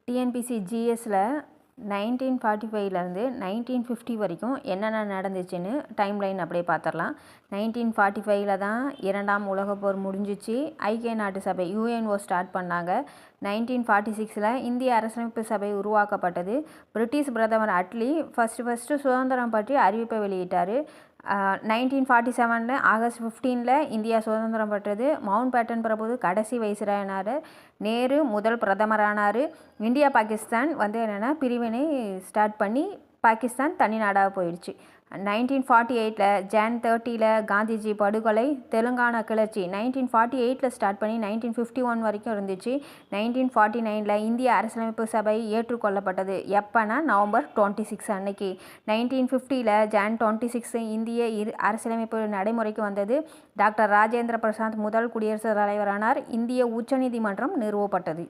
TNPSC ஜிஎஸ்ல 1945லேருந்து 1950 வரைக்கும் என்னென்ன நடந்துச்சுன்னு டைம்லைன் அப்படியே பார்த்துடலாம். 1945ல் தான் இரண்டாம் உலகப் போர் முடிஞ்சிச்சு. ஐக்கிய நாட்டு சபை யுஎன்ஓ ஸ்டார்ட் பண்ணாங்க. 1946ல் இந்திய அரசமைப்பு சபை உருவாக்கப்பட்டது. பிரிட்டிஷ் பிரதமர் அட்லி ஃபஸ்ட்டு சுதந்திரம் பற்றி அறிவிப்பை வெளியிட்டார். 1947 ஆகஸ்ட் 15 இந்தியா சுதந்திரம் பெற்றது. மவுண்ட் பேட்டன் பிரபு கடைசி வைஸ்ராயனார். நேரு முதல் பிரதமரானார். இந்தியா பாகிஸ்தான் என்னென்னா பிரிவினை ஸ்டார்ட் பண்ணி பாகிஸ்தான் தனி நாடாக போயிடுச்சு. 1948 ஜான் 30 காந்திஜி படுகொலை. தெலுங்கானா கிளர்ச்சி 1948 ஸ்டார்ட் பண்ணி 1951 வரைக்கும் இருந்துச்சு. 1949 இந்திய அரசியலமைப்பு சபை ஏற்றுக்கொள்ளப்பட்டது. எப்போனா நவம்பர் 26 அன்னைக்கு. 1950 ஜான் 26 இந்திய அரசியலமைப்பு நடைமுறைக்கு வந்தது. டாக்டர் ராஜேந்திர பிரசாத் முதல் குடியரசுத் தலைவரானார். இந்திய உச்சநீதிமன்றம் நிறுவப்பட்டது.